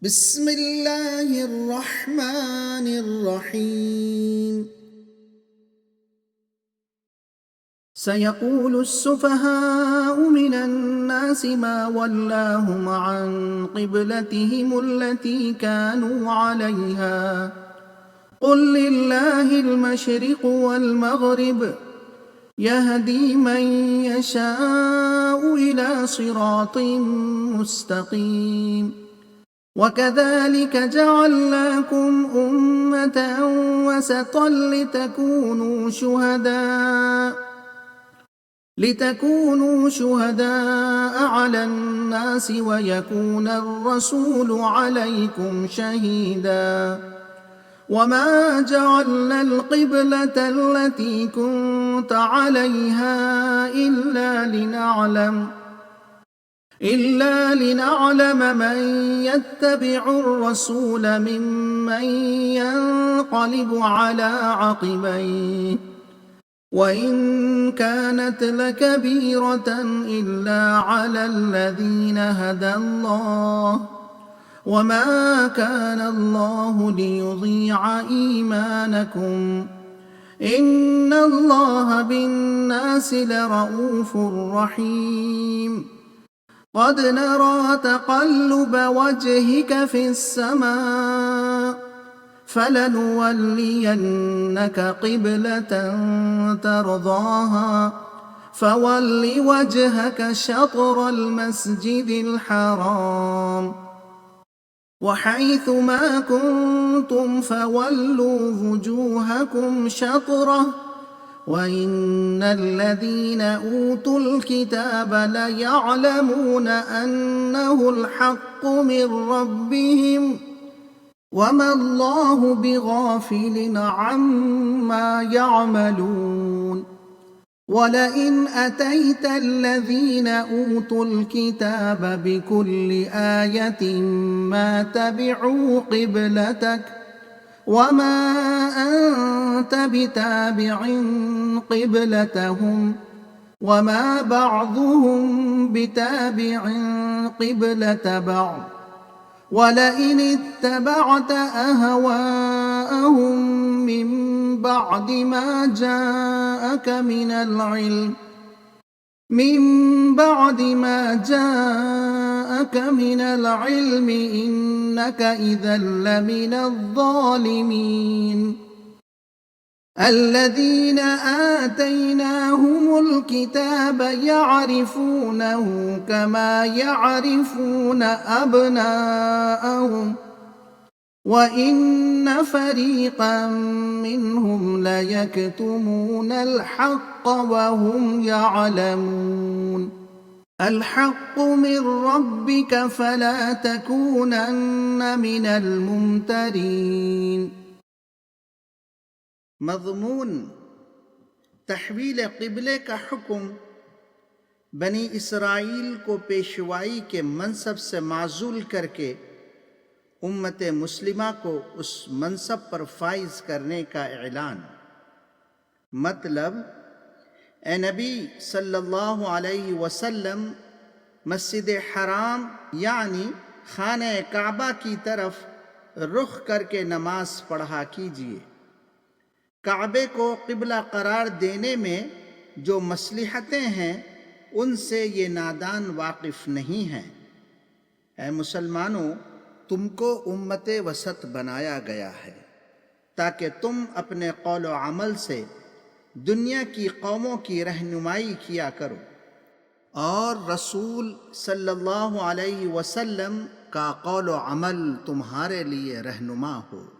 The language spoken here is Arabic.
بسم الله الرحمن الرحيم. سيقول السفهاء من الناس ما ولاهم عن قبلتهم التي كانوا عليها قل لله المشرق والمغرب يهدي من يشاء إلى صراط مستقيم. وكذلك جعلناكم أمة وسطا لتكونوا شهداء على الناس ويكون الرسول عليكم شهيدا. وما جعلنا القبلة التي كنت عليها إلا لنعلم من يتبع الرسول ممن ينقلب على عقبيه وإن كانت لكبيرة إلا على الذين هدى الله وما كان الله ليضيع إيمانكم إن الله بالناس لرءوف رحيم. قد نرى تقلب وجهك في السماء فلنولينك قبلة ترضاها فول وجهك شطر المسجد الحرام وحيث ما كنتم فولوا وجوهكم شطره وإن الذين أوتوا الكتاب ليعلمون أنه الحق من ربهم وما الله بغافل عما يعملون. ولئن أتيت الذين أوتوا الكتاب بكل آية ما تبعوا قبلتك وما أنت بتابع قبلتهم وما بعضهم بتابع قبلة بعض ولئن اتبعت أهواءهم من بعد ما جاءك من العلم إنك إذا لمن الظالمين. الذين آتيناهم الكتاب يعرفونه كما يعرفون أبناءهم وإن فريقا منهم ليكتمون الحق وهم يعلمون. الحق من ربك فلا تكونن من الممترين. मज़मून तहवील क़िबले का हुक्म बनी इसराइल को पेशवाई के मनसब से माज़ूल करके उम्मत मुस्लिमा को उस मनसब पर फाइज करने का ऐलान। मतलब ए नबी सल्लल्लाहु अलैहि वसल्लम मस्जिद हराम यानी खाने काबा की तरफ रुख करके नमाज पढ़ा कीजिए। काबे को क़िबला करार देने में जो मसलहतें हैं उनसे ये नादान वाकिफ़ नहीं हैं। ऐ मुसलमानों, तुमको उम्मत वसत बनाया गया है ताकि तुम अपने कौल व अमल से दुनिया की कौमों की रहनुमाई किया करो और रसूल सल्लल्लाहु अलैहि वसल्लम का कौल व अमल तुम्हारे लिए रहनुमा हो।